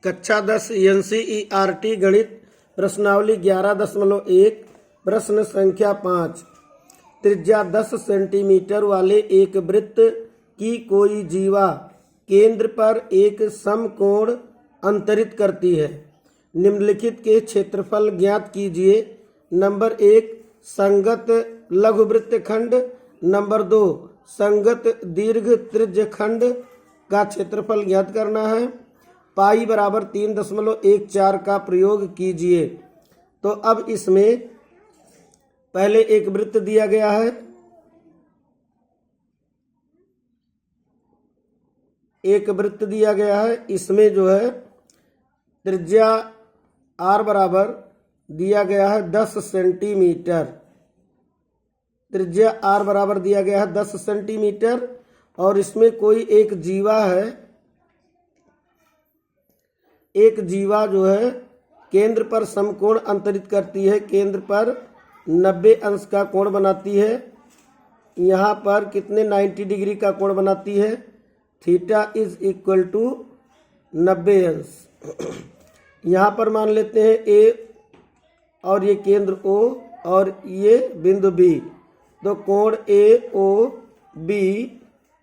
कक्षा 10 NCERT गणित प्रश्नावली 11.1 प्रश्न संख्या 5। त्रिज्या 10 सेंटीमीटर वाले एक वृत्त की कोई जीवा केंद्र पर एक समकोण अंतरित करती है। निम्नलिखित के क्षेत्रफल ज्ञात कीजिए। नंबर 1 संगत लघुवृत्त खंड। नंबर 2 संगत दीर्घ त्रिज्य खंड का क्षेत्रफल ज्ञात करना है। पाई बराबर 3.14 का प्रयोग कीजिए। तो अब इसमें पहले एक वृत्त दिया गया है, एक वृत्त दिया गया है। इसमें जो है त्रिज्या r बराबर दिया गया है 10 सेंटीमीटर। त्रिज्या r बराबर दिया गया है 10 सेंटीमीटर और इसमें कोई एक जीवा है, एक जीवा जो है केंद्र पर समकोण अंतरित करती है, केंद्र पर 90 अंश का कोण बनाती है। यहाँ पर कितने 90 डिग्री का कोण बनाती है, थीटा इज इक्वल टू 90 अंश। यहाँ पर मान लेते हैं ए और ये केंद्र O और ये बिंदु B, तो कोण AOB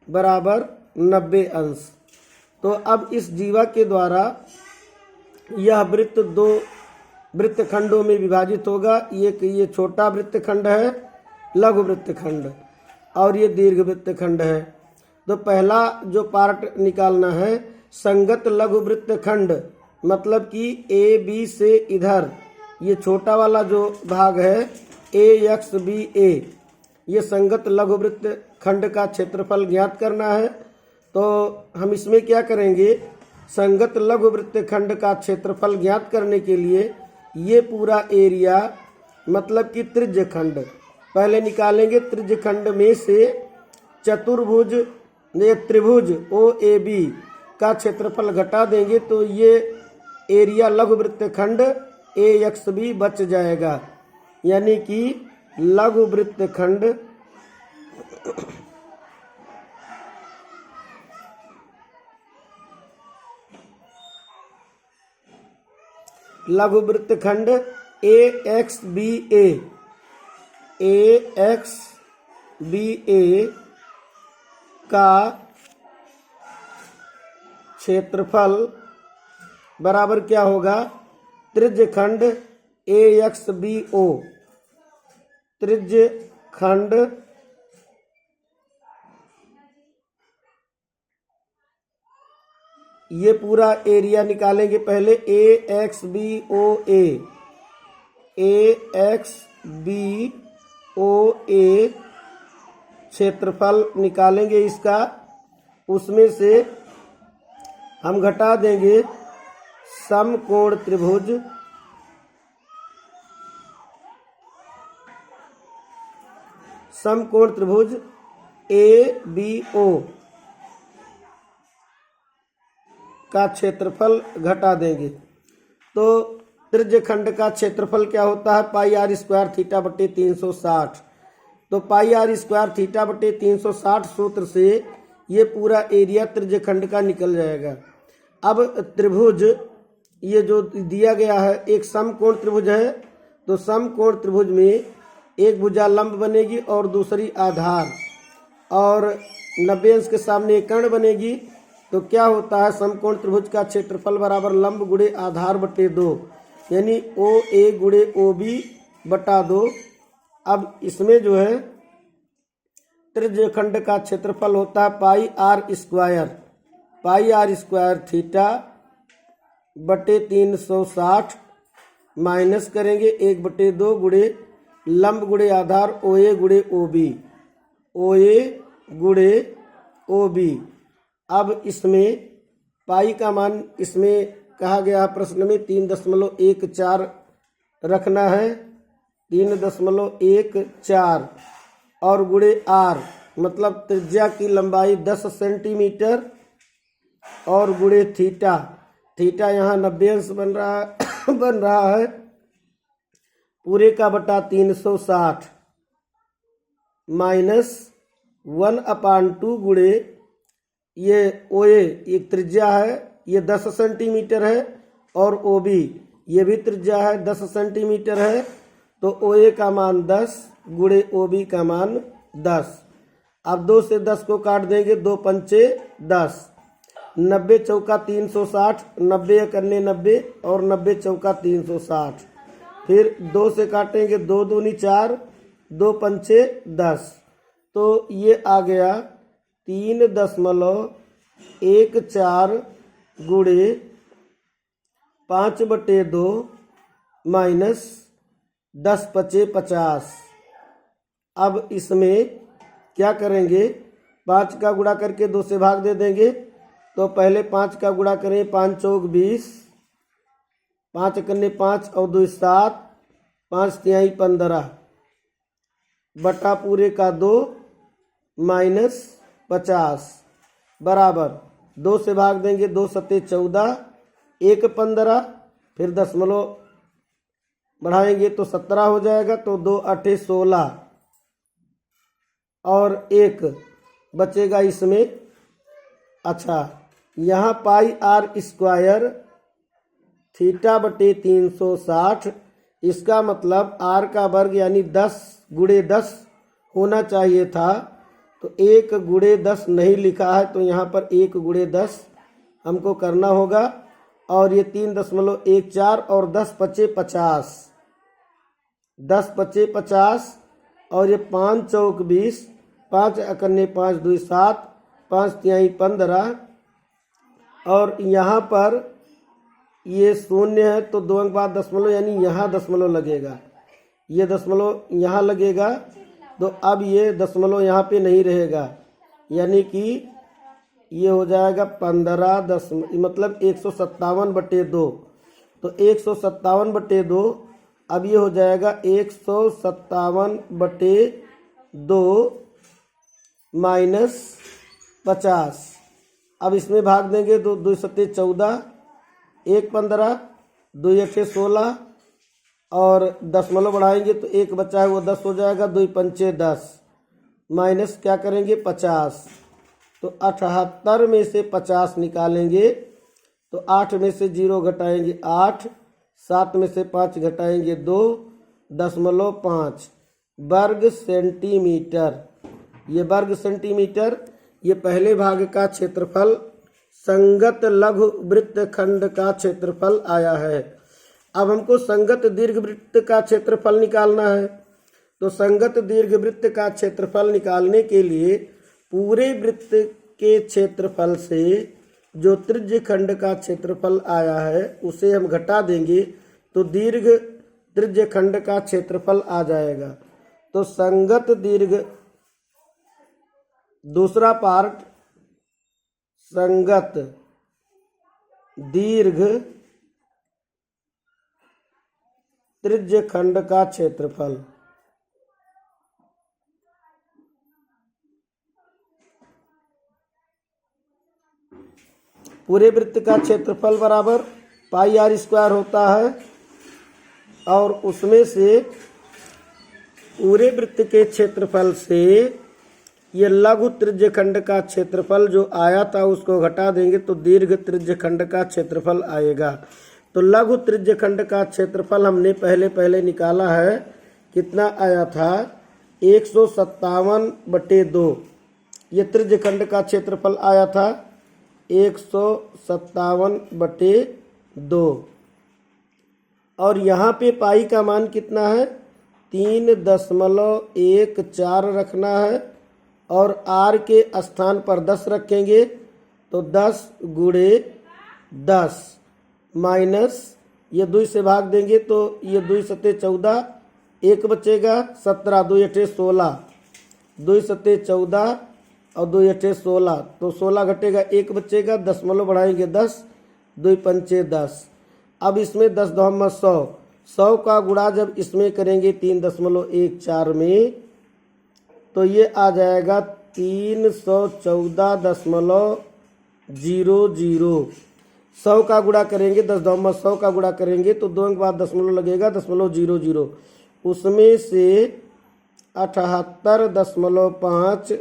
बराबर 90 अंश। तो अब इस जीवा के द्वारा यह वृत्त दो वृत्तखंडों में विभाजित होगा। ये छोटा वृत्तखंड है लघु वृत्तखंड और ये दीर्घ वृत्तखंड है। तो पहला जो पार्ट निकालना है संगत लघु वृत्तखंड, मतलब कि AB से इधर ये छोटा वाला जो भाग है AXBA, ये संगत लघु वृत्तखंड का क्षेत्रफल ज्ञात करना है। तो हम इसमें क्या करेंगे, संगत लघु वृत्तखंड का क्षेत्रफल ज्ञात करने के लिए ये पूरा एरिया मतलब कि त्रिज्यखंड पहले निकालेंगे। त्रिज्यखंड में से चतुर्भुज या त्रिभुज OAB का क्षेत्रफल घटा देंगे तो ये एरिया लघु वृत्तखंड AXB बच जाएगा। यानी कि लघु वृत्तखंड लघु वृत्तखंड AXBA का क्षेत्रफल बराबर क्या होगा, त्रिज्यखंड AXBO, त्रिज्यखंड ये पूरा एरिया निकालेंगे पहले AXBOA क्षेत्रफल निकालेंगे इसका। उसमें से हम घटा देंगे समकोण त्रिभुज, समकोण त्रिभुज ABO का क्षेत्रफल घटा देंगे। तो त्रिज्यखंड का क्षेत्रफल क्या होता है, पाई r स्क्वायर थीटा बटे 360। तो पाई r स्क्वायर थीटा बटे 360 सूत्र से ये पूरा एरिया त्रिज्यखंड का निकल जाएगा। अब त्रिभुज ये जो दिया गया है एक समकोण त्रिभुज है, तो समकोण त्रिभुज में एक भुजा लंब बनेगी और दूसरी आधार और 90 अंश के सामने एक कर्ण बनेगी। तो क्या होता है, समकोण त्रिभुज का क्षेत्रफल बराबर लंब गुणे आधार बटे 2, यानी OA गुणे OB बटा 2। अब इसमें जो है त्रिज्यखंड का क्षेत्रफल होता है पाई r स्क्वायर थीटा बटे 360 माइनस करेंगे 1/2 गुणे लंब गुणे आधार OA गुणे OB। अब इसमें पाई का मान इसमें कहा गया प्रश्न में 3.14 रखना है, 3.14 और गुणे r मतलब त्रिज्या की लंबाई 10 सेंटीमीटर और गुणे थीटा, थीटा यहाँ 90 अंश बन रहा है पूरे का बटा 360 माइनस 1/2 गुणे ये OA एक त्रिज्या है ये 10 सेंटीमीटर है और OB ये भी त्रिज्या है 10 सेंटीमीटर है, तो OA का मान 10 गुणे OB का मान 10। अब 2 से 10 को काट देंगे, 2 पंचे 10, 90 चौका 360, 90 एकन्ने 90 और 90 चौका 360। फिर 2 से काटेंगे, 2 दूनी 4, 2 पंचे 10, तो ये आ गया 3.14 गुणे 5/2 माइनस 10 पचे 50। अब इसमें क्या करेंगे, 5 का गुणा करके 2 से भाग दे देंगे, तो पहले 5 का गुणा करें, 5 चौक 20, 5 एकन्ने 5 और 2 7, 5 तिहाई 15 बटा पूरे का 2 माइनस 50 बराबर 2 से भाग देंगे, 2 सत्ते 14, 1 15, फिर दशमलव बढ़ाएंगे तो 17 हो जाएगा, तो 2 8 16 और 1 बचेगा इसमें। अच्छा, यहाँ पाई आर स्क्वायर थीटा बटे 360, इसका मतलब आर का वर्ग यानी 10 गुणे 10 होना चाहिए था, तो 1 गुणे 10 नहीं लिखा है, तो यहाँ पर 1 गुणे 10 हमको करना होगा। और ये 3.14 और 10 पचे 50, 10 पचे 50 और ये 5 चौक 20, 5 एकन्ने 5 2 7, 5 तिहाई 15 और यहाँ पर ये शून्य है, तो 2 अंक बाद दशमलव यानी यहाँ दशमलव लगेगा, ये दशमलव यहाँ लगेगा, तो अब ये दशमलव यहाँ पे नहीं रहेगा, यानी कि ये हो जाएगा 15 मतलब 157/2, तो 157/2, अब ये हो जाएगा 157/2 माइनस 50। अब इसमें भाग देंगे, 2 सत्ते 14, 1 15, 2 8 16 और दशमलव बढ़ाएंगे तो 1 बचा है वो 10 हो जाएगा, 2 पंचे 10 माइनस क्या करेंगे 50, तो 78 में से 50 निकालेंगे, तो 8 में से 0 घटाएंगे 8, 7 में से 5 घटाएंगे 2.5 वर्ग सेंटीमीटर। ये वर्ग सेंटीमीटर, ये पहले भाग का क्षेत्रफल संगत लघु वृत्त खंड का क्षेत्रफल आया है। अब हमको संगत दीर्घ वृत्त का क्षेत्रफल निकालना है, तो संगत दीर्घ वृत्त का क्षेत्रफल निकालने के लिए पूरे वृत्त के क्षेत्रफल से जो त्रिज्य खंड का क्षेत्रफल आया है उसे हम घटा देंगे, तो दीर्घ त्रिज्य खंड का क्षेत्रफल आ जाएगा। तो संगत दीर्घ, दूसरा पार्ट, संगत दीर्घ त्रिज्य खंड का क्षेत्रफल, पूरे वृत्त का क्षेत्रफल बराबर पाई आर स्क्वायर होता है, और उसमें से पूरे वृत्त के क्षेत्रफल से ये लघु त्रिज्य खंड का क्षेत्रफल जो आया था उसको घटा देंगे, तो दीर्घ त्रिज्य खंड का क्षेत्रफल आएगा। तो लघु त्रिज्य खंड का क्षेत्रफल हमने पहले निकाला है, कितना आया था 157/2, ये त्रिज्य खंड का क्षेत्रफल आया था 157/2, और यहाँ पे पाई का मान कितना है 3.14 रखना है, और आर के स्थान पर 10 रखेंगे, तो 10 गुणे 10 माइनस ये 2 से भाग देंगे, तो ये 2 सत्ते 14, 1 बचेगा 17, 2 8 16, 2 सत्ते 14 और 2 8 16, तो 16 घटेगा 1 बचेगा, दशमलव बढ़ाएंगे 10, 2 पंचे 10। अब इसमें 10 2 100, 100 का गुणा जब इसमें करेंगे 3.14 में, तो ये आ जाएगा 314.00। 100 का गुणा करेंगे, 10 2 100 का गुणा करेंगे तो 2 अंक बाद दशमलव लगेगा, 0.00, उसमें से 78.5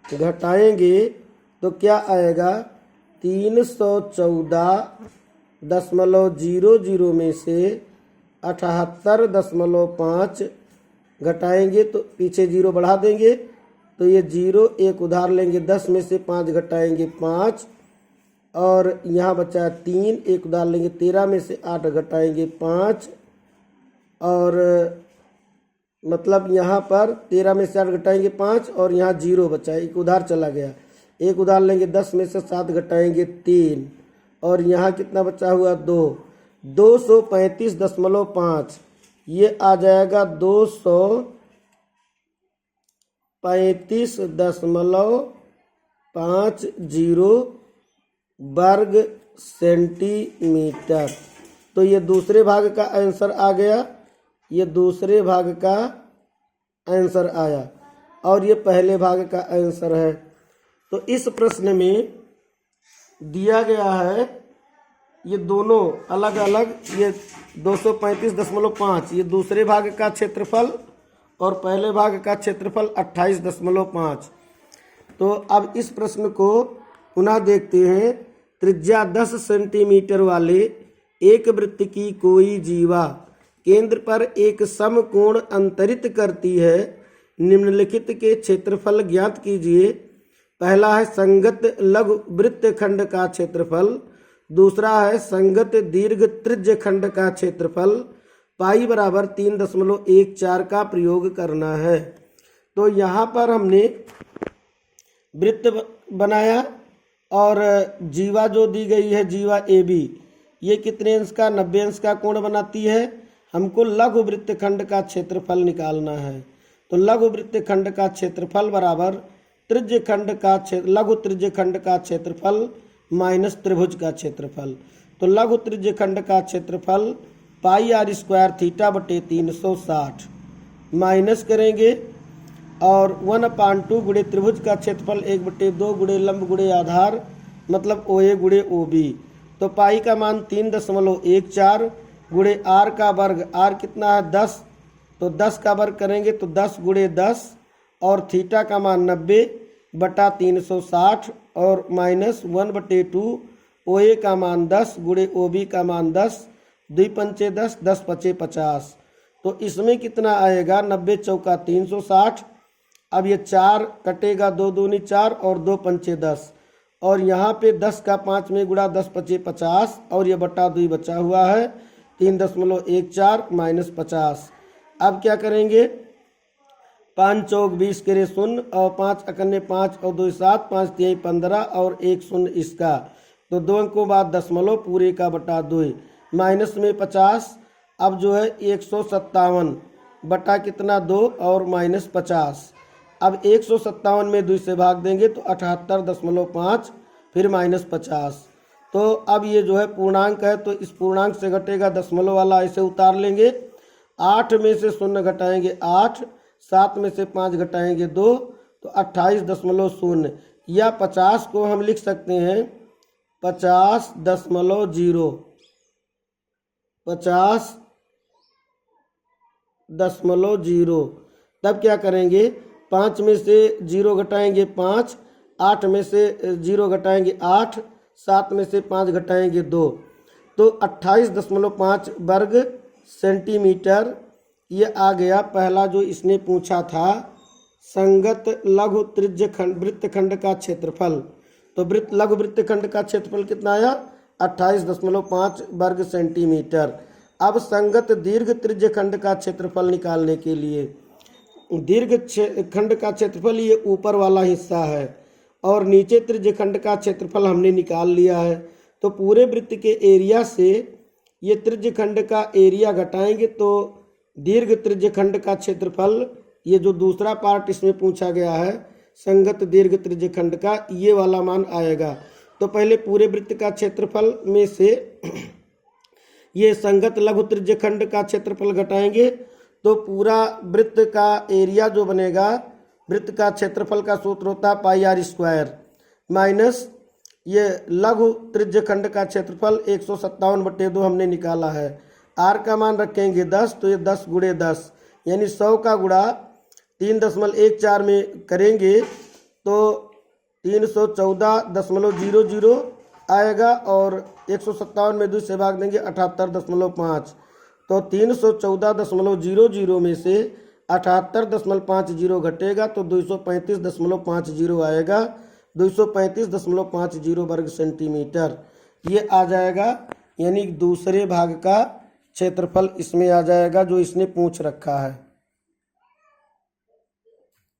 घटाएंगे तो क्या आएगा 314.00 में से 78.5 घटाएंगे तो पीछे जीरो बढ़ा देंगे तो ये जीरो एक उधार लेंगे, 10 में से 5 घटाएंगे 5 और यहाँ बचा 3, एक उधार लेंगे, 13 में से 8 घटाएंगे 5 और मतलब यहाँ पर 13 में से 8 घटाएंगे 5 और यहाँ जीरो बचा, एक उधार चला गया, एक उधार लेंगे, 10 में से 7 घटाएंगे 3 और यहाँ कितना बचा हुआ 2, 235.5 ये आ जाएगा 235.50 वर्ग सेंटीमीटर। तो ये दूसरे भाग का आंसर आ गया, ये दूसरे भाग का आंसर आया और ये पहले भाग का आंसर है। तो इस प्रश्न में दिया गया है ये दोनों अलग अलग, ये 235.5 ये दूसरे भाग का क्षेत्रफल और पहले भाग का क्षेत्रफल 28.5। तो अब इस प्रश्न को पुनः देखते हैं। त्रिज्या 10 सेंटीमीटर वाले एक वृत्त की कोई जीवा केंद्र पर एक समकोण अंतरित करती है, निम्नलिखित के क्षेत्रफल ज्ञात कीजिए। पहला है संगत लघु वृत्त खंड का क्षेत्रफल, दूसरा है संगत दीर्घ त्रिज्य खंड का क्षेत्रफल, पाई बराबर 3.14 का प्रयोग करना है। तो यहाँ पर हमने वृत्त बनाया और जीवा जो दी गई है जीवा ए बी, ये कितने अंश का 90 अंश का कोण बनाती है। हमको लघु वृत्त खंड का क्षेत्रफल निकालना है। तो लघु वृत्त खंड का क्षेत्रफल बराबर त्रिज्य खंड का लघु त्रिज्य खंड का क्षेत्रफल माइनस त्रिभुज का क्षेत्रफल। तो लघु त्रिज्य खंड का क्षेत्रफल पाई आर स्क्वायर थीटा बटे 360 माइनस करेंगे और 1/2 गुणे त्रिभुज का क्षेत्रफल 1/2 गुणे लंब गुणे आधार मतलब ओ ए गुणे ओ बी। तो पाई का मान 3.14 गुणे आर का वर्ग, आर कितना है 10, तो 10 का वर्ग करेंगे तो 10 गुणे 10 और थीटा का मान 90 बटा 360 और माइनस 1/2 ओ ए का मान 10 गुणे ओ बी का मान 10, 2 पंचे 10, 10 पचे 50। तो इसमें कितना आएगा 90 चौका 360। अब ये 4 कटेगा, 2 दूनी 4 और 2 पंचे 10 और यहाँ पे 10 का 5 में गुणा 10 पचे 50 और ये बटा 2 बचा हुआ है 3.14 माइनस 50। अब क्या करेंगे 5 चौक 20 करे 0 और 5 अकन्ने 5 और 2 7, 5 तिहाई 15 और 1 0 इसका, तो 2 अंकों बाद दशमलव पूरे का बटा 2 माइनस में 50। अब जो है 157 बटा कितना 2 और माइनस 50। अब 157 में 2 से भाग देंगे तो 78.5 फिर माइनस 50। तो अब ये जो है पूर्णांक है तो इस पूर्णांक से घटेगा दशमलव वाला, ऐसे उतार लेंगे। 8 में से 0 घटाएंगे 8, 7 में से 5 घटाएंगे 2 तो 28.0 या 50 को हम लिख सकते हैं 50.0, 50.0। तब क्या करेंगे 5 में से 0 घटाएंगे 5, 8 में से 0 घटाएंगे 8, 7 में से 5 घटाएंगे 2, तो 28.5 वर्ग सेंटीमीटर ये आ गया। पहला जो इसने पूछा था संगत लघु त्रिज्य खंड वृत्त खंड का क्षेत्रफल, तो लघु वृत्त खंड का क्षेत्रफल कितना आया 28.5 वर्ग सेंटीमीटर। अब संगत दीर्घ त्रिज्य खंड का क्षेत्रफल निकालने के लिए, दीर्घ खंड का क्षेत्रफल ये ऊपर वाला हिस्सा है और नीचे त्रिज्य खंड का क्षेत्रफल हमने निकाल लिया है। तो पूरे वृत्त के एरिया से ये त्रिज्य खंड का एरिया घटाएंगे तो दीर्घ त्रिज्य खंड का क्षेत्रफल, ये जो दूसरा पार्ट इसमें पूछा गया है संगत दीर्घ त्रिज्य खंड का, ये वाला मान आएगा। तो पहले पूरे वृत्त का क्षेत्रफल में से ये संगत लघु त्रिज्य खंड का क्षेत्रफल घटाएंगे तो पूरा वृत्त का एरिया जो बनेगा, वृत्त का क्षेत्रफल का सूत्र होता है पाई आर स्क्वायर माइनस ये लघु त्रिज्य खंड का क्षेत्रफल 157/2 हमने निकाला है। आर का मान रखेंगे 10 तो ये 10 गुणे 10 यानी 100 का गुणा 3.14 में करेंगे तो 314.00 आएगा और 157 में 2 से भाग देंगे 78.5। तो 314.00 में से 78.50 घटेगा तो 235.50 आएगा, 235.50 वर्ग सेंटीमीटर ये आ जाएगा। यानी दूसरे भाग का क्षेत्रफल इसमें आ जाएगा जो इसने पूछ रखा है।